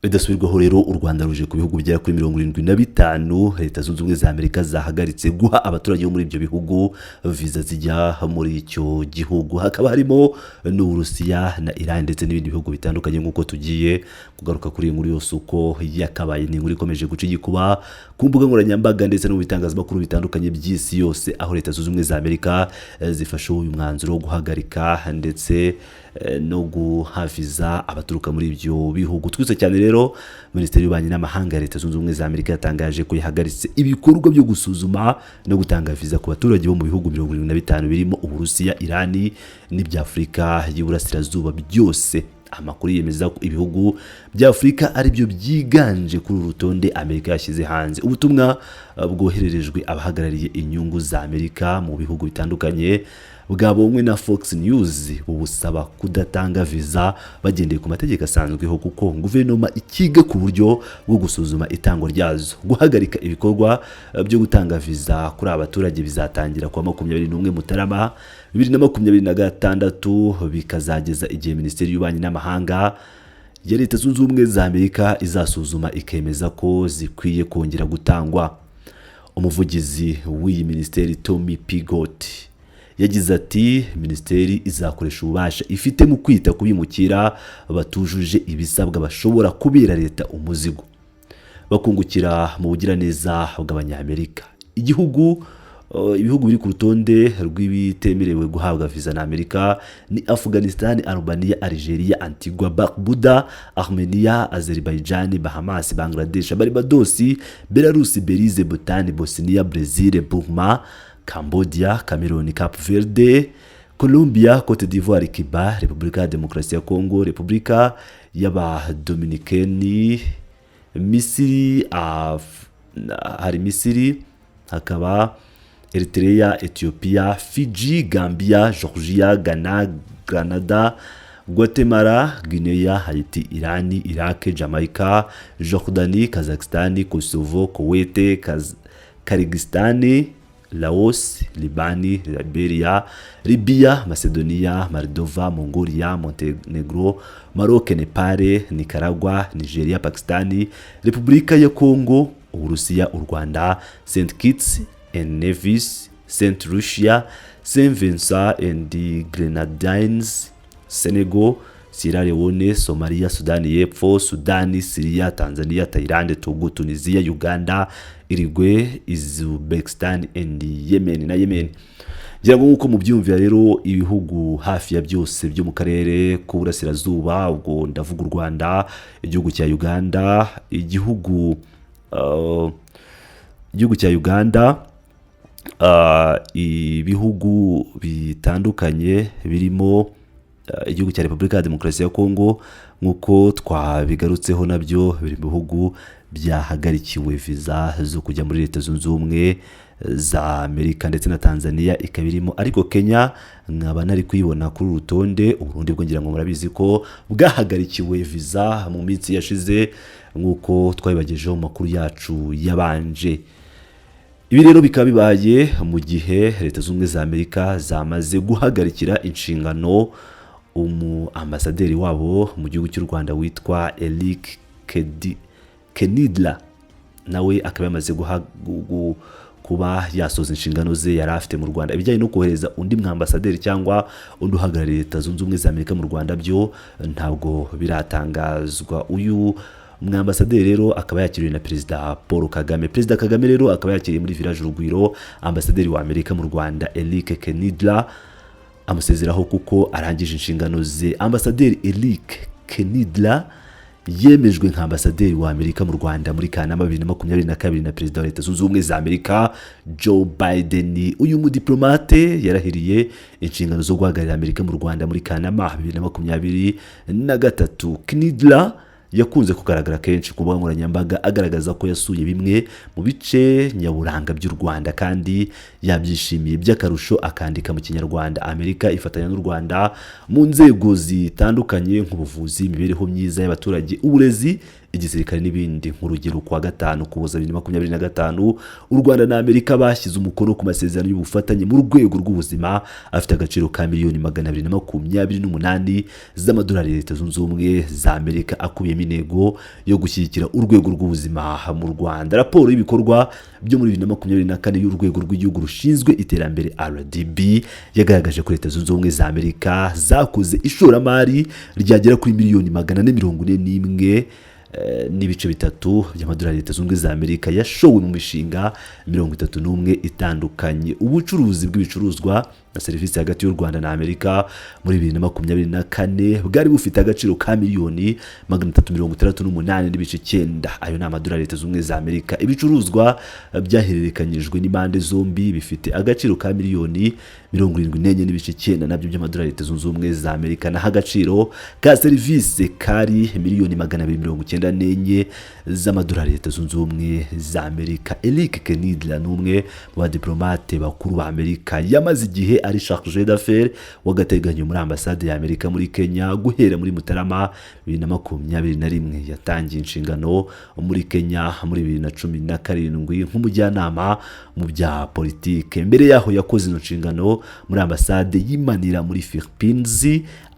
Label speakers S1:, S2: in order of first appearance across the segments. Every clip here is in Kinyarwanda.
S1: Bidasubirwaho rero u Rwanda ruje ku bihugu bigera kuri 75 leta zunze ubumwe za Amerika zahagaritse guha abaturage bo muri ibyo bihugu visa zijya muri icyo gihugu. Hakaba harimo n'Uburusiya na Iran ndetse n'ibindi bihugu bitandukanye nk'uko tugiye kugaruka kuri inkuru yose uko yakabaye. Ni inkuru ikomeje guca igikuba ku mbuga nkoranyambaga ndetse no mu bitangazamakuru bitandukanye by'isi yose, aho leta zunze ubumwe za Amerika zifashe uyu mwanzuro wo guhagarika ndetse no guhaviza abaturuka muri ibyo bihugu. Twise cyane rero Minisiteri y'Ububanyi n'Amahanga ya Leta Zunze Ubumwe za Amerika yatangaje ko yahagaritse ibikorwa byo gusuzuma no gutanga viza ku baturage bo mu bihugu 75 birimo Uburusiya, Irani n'ibya Afurika y'Iburasirazuba byose. Amakuru yemeza ko ibihugu bya Afurika ari byo byiganje kuri uru rutonde Amerika yashyize hanze. Ubutumwa bwohererejwe abahagarariye inyungu za Amerika mu bihugu bitandukanye bwabonywe na Fox News bubusaba kudatanga visa bagendeye ku mategeko asanzweho, kuko guverinoma ikiga ku buryo bwo gusuzuma itangwa ryazo. Guhagarika ibikorwa byo gutanga visa kuri abaturage bizatangira kwa 21 Mutarama 2026 bikazageza igihe Minisiteri y'Ububanyi n'Amahanga ya Leta Zunze Ubumwe za Amerika izasuzuma ikemeza ko zikwiye kongera gutangwa. Umuvugizi w'iyi minisiteri Tommy Pigot yagize ati minisiteri izakoresha ububasha ifite mu kwita kubimukira batujuje ibisabwa bashobora kubera leta umuzigo bakungukira mu bugiraneza bw'Abanyamerika. Ibihugu biri ku rutonde rw'ibitemerewe guhabwa visa na Amerika ni Afghanistan, Albania, Algeria, Antigua, Barbuda, Armenia, Azerbaijan, Bahamas, Bangladesh, Barbados, Belarus, Belize, Bhutan, Bosnia, Brazil, Burma, Cambodia, Cameroon, Cape Verde, Colombia, Cote d'Ivoire, Cuba, Repubulika ya Demokarasi ya Congo, Repubulika y'Abadominikeni, Misiri, hari Misiri, hakaba Eritrea, Ethiopia, Fiji, Gambia, Georgia, Ghana, Grenada, Guatemala, Guinea, Haiti, Iran, Iraq, Jamaica, Jordanie, Kazakhstan, Kosovo, Kuwait, Kyrgyzstan, Laos, Libani, Liberia, Libya, Macedonia, Moldova, Mongolia, Montenegro, Maroc, Nepal, Nicaragua, Nigeria, Pakistan, Repubulika ya Congo, Uburusiya, u Rwanda, St. Kitts and Nevis, St. Lucia, St. Vincent and the Grenadines, Senegal, Sierra Leone, Somalia, Sudani y'Epfo, Sudani, Syria, Tanzania, Thailand, Togo, Tunisia, Uganda, Uruguay, Uzbekistan and Yemen na Yemen. Ngira ngo nkuko mubyumvira rero ibihugu hafi ya byose byo mu karere k'Uburasirazuba, ubwo ndavuga u Rwanda, igihugu cya Uganda, igihugu cya Uganda, ibihugu bitandukanye birimo igihugu cya Repubulika ya Demokarasi ya Congo, nkuko twabigarutseho nabyo biri mu bihugu byahagarikiwe visa zo kujya muri Leta Zunze Ubumwe za Amerika, ndetse na Tanzania ikabirimo. Ariko Kenya nkaba nari kuyibona kuri urutonde. Uburundi bwo ngira ngo murabizi ko bwahagarikiwe visa mu minsi yashize nkuko twabibagejeho mu makuru yacu yabanje. Ibi rero bikaba bibaye mu gihe Leta Zunze Ubumwe za Amerika zamaze guhagarikira inshingano ambasaderi wabo mu gihugu cy'u Rwanda witwa Eric Kenidla, nawe akaba yamaze kuba yasoza inshingano ze yari afite mu Rwanda. Ibijyanye no kohereza undi mwambasaderi cyangwa undi uhagarariye Leta Zunze Ubumwe za Amerika mu Rwanda byo ntabwo biratangazwa. Uyu mwambasaderi rero akaba yakiriwe na Perezida Paul Kagame. Perezida Kagame rero akaba yakiriye muri Village Urugwiro ambasaderi wa Amerika mu Rwanda Eric Kenidla, amusezeraho kuko arangije inshingano ze. Ambasaderi Eric Kenidla yemejwe nk'ambasaderi wa Amerika mu Rwanda muri Kanama 2022 na Perezida wa Leta Zunze Ubumwe za Amerika Joe Biden. Uyu mudiplomate yarahiriye inshingano zo guhagararira Amerika mu Rwanda muri Kanama 2023. Kenidla yakunze kugaragara kenshi ku mbuga nkoranyambaga agaragaza ko yasuye bimwe mu bice nyaburanga by'u Rwanda kandi yabyishimiye by'akarusho, akandika mu Kinyarwanda. Amerika ifatanya n'u Rwanda mu nzego zitandukanye nk'ubuvuzi, imibereho myiza y'abaturage, uburezi, igisirikare n'ibindi. Nk'urugero kuwa gatanu Ukuboza 2025 u Rwanda na Amerika bashyize umukono ku masezerano y'ubufatanye mu rwego rw'ubuzima afite agaciro ka miliyoni 228 z'amadolari ya Leta Zunze Ubumwe za Amerika, akubiyemo intego yo gushyigikira urwego rw'ubuzima mu Rwanda. Raporo y'ibikorwa byo muri 2024 y'urwego rw'igihugu rushinzwe iterambere RDB yagaragaje ko Leta Zunze Ubumwe za Amerika zakoze ishoramari ryagera kuri miliyoni 441 n'ibice bitatu by'amadolari Leta Zunze Ubumwe za Amerika yashowe mu mishinga 31 itandukanye. Ubucuruzi bw'ibicuruzwa na serivisi hagati y'u Rwanda na Amerika muri 2024 bwari bufite agaciro ka miliyoni 368 n'ibice 9. Ayo ni amadolari Leta Zunze Ubumwe za Amerika. Ibicuruzwa byahererekanyijwe n'impande zombi bifite agaciro ka miliyoni 74 n'ibice 9 nabyo by'amadolari Leta Zunze Ubumwe za Amerika, naho agaciro ka serivisi kari miliyoni 294 z'amadolari Leta Zunze Ubumwe za Amerika. Eric Kenidla n'umwe mu badiplomate bakuru ba Amerika yamaze igihe ari chargé d'affaires w'agateganyo muri ambasade ya Amerika muri Kenya guhera muri Mutarama 2021. Yatangiye inshingano muri Kenya muri 2017 nk'umujyanama mu bya politike. Mbere yaho yakoze inshingano muri ambasade y'Imanira muri Philippines,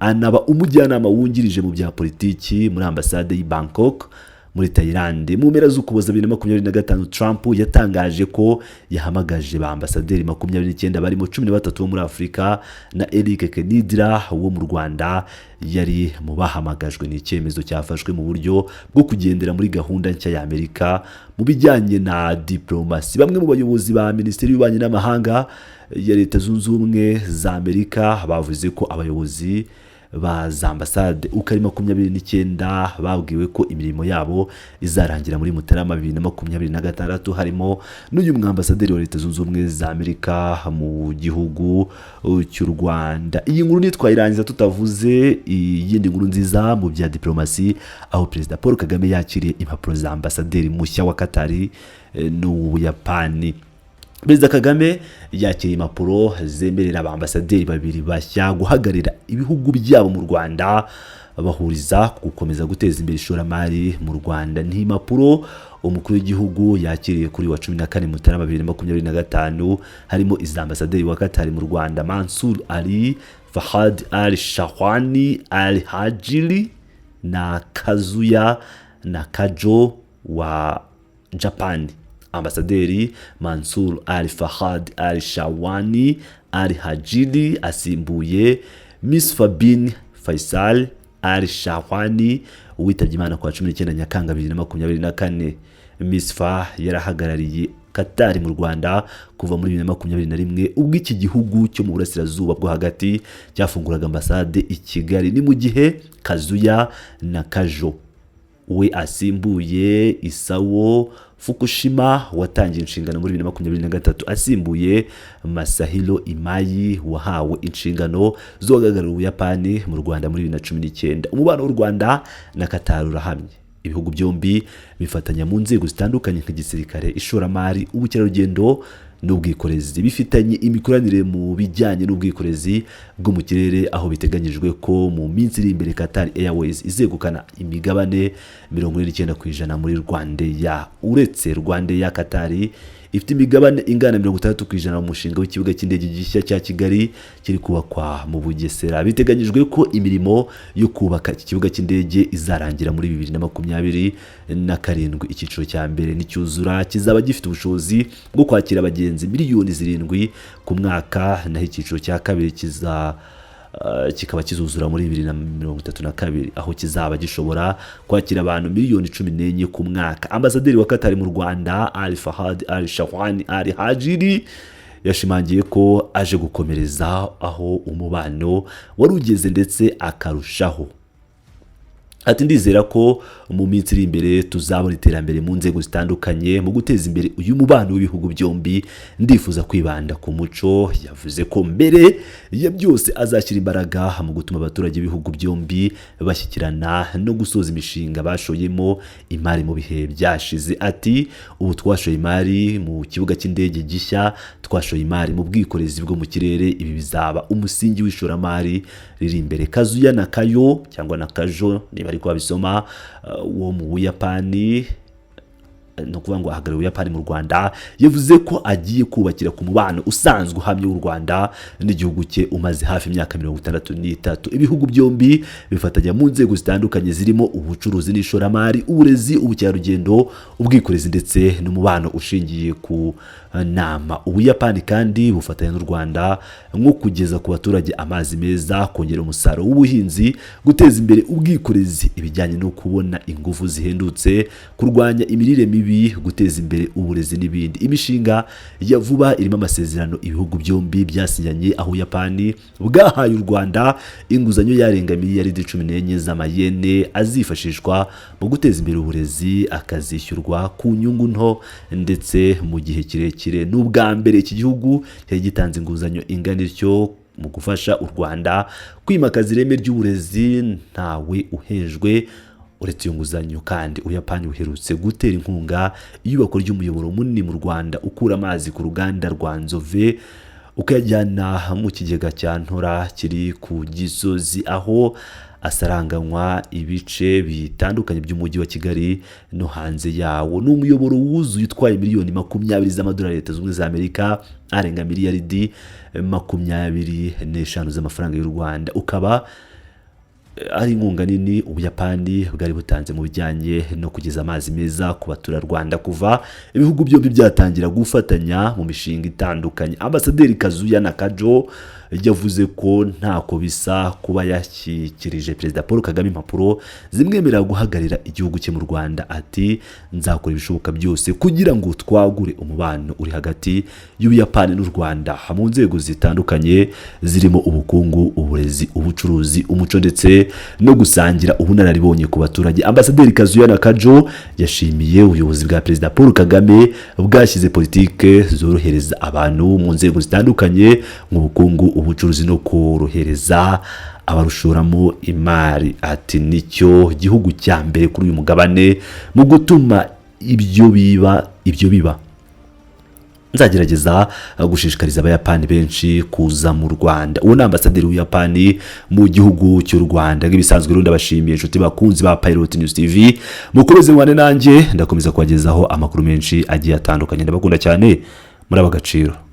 S1: anaba umujyanama wungirije mu bya politiki muri ambasade y'i Bangkok muri Thailand. Mu mpera z'Ukuboza 2025 Trump yatangaje ko yahamagaje ba ambasaderi 29 barimo 13 bo muri Afurika na Eric Kenidra wo mu Rwanda yari mu bahamagajwe. N'icyemezo cyafashwe mu buryo bwo kugendera muri gahunda nshya ya Amerika mu bijyanye na diplomasi. Bamwe mu bayobozi ba Minisiteri y'Ububanyi n'Amahanga ya Leta Zunze Ubumwe za Amerika bavuze ko abayobozi ba za ambasade uko ari 29 babwiwe ko imirimo yabo izarangira muri Mutarama 2026, harimo n'uyu mwambasaderi wa Leta Zunze Ubumwe za Amerika mu gihugu cy'u Rwanda. Iyi nkuru nitwayirangiza tutavuze iyindi nkuru nziza mu bya diplomasi, aho Perezida Paul Kagame yakiriye impapuro za ambasaderi mushya wa Katari n'Ubuyapani. Perezida Kagame yakiriye impapuro zemerera abambasaderi babiri bashya guhagararira ibihugu byabo mu Rwanda, bahuriza gukomeza guteza imbere ishoramari mu Rwanda. Ni impapuro umukuru w'igihugu yakiriye kuri wa 14 Mutarama 2025, harimo iza ambasaderi wa Katari mu Rwanda Mansour Ali Fahad Al Shahwani Al Hajili na Kazuya Nakajo wa Japan. Ambasaderi Mansour Al Fahad Al Shawani Al Hajili asimbuye Miss Fabine Faisal Al Shawani witabye Imana kwa 19 Nyakanga 2024. Miss Fa yarahagarariye Katari mu Rwanda kuva muri 2021 ubwo iki gihugu cyo mu burasirazuba bwo hagati cyafunguraga ambasade i Kigali. Ni mu gihe Kazuya Nakajo we asimbuye Isawo Fukushima watangiye inshingano muri 2023 asimbuye Masahiro Imayi wahawe inshingano zo guhagararira Ubuyapani mu Rwanda muri 2019. Umubano w'u Rwanda na Qatar urahamye. Ibihugu byombi bifatanya mu nzego zitandukanye nk'igisirikare, ishoramari, ubukerarugendo n'ubwikorezi. Bifitanye imikoranire mu bijyanye n'ubwikorezi bwo mu kirere, aho biteganyijwe ko mu minsi iri imbere Qatar Airways izegukana imigabane 49% muri Rwanda. Uretse Rwanda ya Qatar ifite imigabane ingana 60% mu mushinga w'ikibuga cy'indege gishya cya Kigali kiri kubakwa mu Bugesera. Biteganyijwe ko imirimo yo kubaka iki kibuga cy'indege izarangira muri 2027. Icyiciro cya mbere n'icyuzura kizaba gifite ubushobozi bwo kwakira abagenzi miliyoni 7 ku mwaka, naho icyiciro cya kabiri kikaba kizuzura muri 2032, aho kizaba gishobora kwakira abantu miliyoni 14 ku mwaka. Ambasaderi wa Qatar mu Rwanda Al Fahad Al Shahwani Al Hajili yashimangiye ko aje gukomereza aho umubano wari ugeze ndetse akarushaho. Ati ndizera ko mu minsi iri imbere tuzabona iterambere mu nzego zitandukanye mu guteza imbere uyu mubano w'ibihugu byombi. Ndifuza kwibanda ku muco. Yavuze ko mbere ya byose azashyira imbaraga mu gutuma abaturage b'ibihugu byombi bashyikirana no gusoza imishinga bashoyemo imari mu bihe byashize. Ati ubu twashoye imari mu kibuga cy'indege gishya, twashoye imari mu bwikorezi bwo mu kirere, ibi bizaba umusingi w'ishoramari riri imbere. Kazuya Nakayo cyangwa Nakajo niba ariko babisoma wo mu Buyapani no kuvuga ngo ahagarariye Ubuyapani mu Rwanda yavuze ko agiye kubakira ku mubano usanzwe uhamye w'u Rwanda n'igihugu cye umaze hafi imyaka 63. Ibihugu byombi bifatanya mu nzego zitandukanye zirimo ubucuruzi n'ishoramari, uburezi, ubukerarugendo, ubwikorezi ndetse n'umubano ushingiye ku nama. Ubuyapani kandi bufatanya n'u Rwanda nko kugeza ku baturage amazi meza, kongera umusaruro w'ubuhinzi, guteza imbere ubwikorezi, ibijyanye no kubona ingufu zihendutse, kurwanya imirire mibi, guteza imbere uburezi n'ibindi. Imishinga ya vuba irimo amasezerano ibihugu byombi byasinyanye, aho Ubuyapani bwahaye u Rwanda inguzanyo yarenga miliyaridi 14 z'amayene azifashishwa mu guteza imbere uburezi, akazishyurwa ku nyungu nto ndetse mu gihe kirekire. N'ubwa mbere iki gihugu cyari gitanze inguzanyo ingana ityo mu gufasha u Rwanda kwimakaza ireme ry'uburezi ntawe uhejwe. Uretse iyo nguzanyo kandi Ubuyapani buherutse gutera inkunga iyubakwa ry'umuyoboro munini mu Rwanda ukura amazi ku ruganda rwa Nzove ukayajyana mu kigega cya Ntora kiri ku Gisozi, aho asaranganywa ibice bitandukanye by'umujyi wa Kigali no hanze yawo. Ni umuyoboro wuzuye utwaye miliyoni 20 z'amadolari Leta Zunze Ubumwe za Amerika, arenga miliyaridi 25 z'amafaranga y'u Rwanda. Ukaba ari inkunga nini Ubuyapani bwari butanze mu bijyanye no kugeza amazi meza ku baturarwanda kuva ibihugu byombi byatangira gufatanya mu mishinga itandukanye. Ambasaderi Kazuya Nakajo yavuze ko ntako bisa kuba yashyikirije Perezida Paul Kagame impapuro zimwemerera guhagarira igihugu cye mu Rwanda. Ati nzakora ibishoboka byose kugira ngo twagure umubano uri hagati y'Ubuyapani n'u Rwanda mu nzego zitandukanye zirimo ubukungu, uburezi, ubucuruzi, umuco ndetse no gusangira ubunararibonye ku baturage. Ambasaderi Kazuya Nakajo yashimiye ubuyobozi bwa Perezida Paul Kagame bwashyize politike zorohereza abantu mu nzego zitandukanye mu bukungu, ubucuruzi no korohereza abarushoramo imari. Ati nicyo gihugu cya mbere kuri uyu mugabane mu gutuma ibyo biba. Nzagerageza gushishikariza Abayapani benshi kuza mu Rwanda. Uwo ni ambasaderi w'Ubuyapani mu gihugu cy'u Rwanda. Nk'ibisanzwe rero ndabashimiye inshuti bakunzi ba Pilot News TV, mukomeze mwane nanjye ndakomeza kubagezaho amakuru menshi agiye atandukanye. Ndabakunda cyane, muri Abagaciro.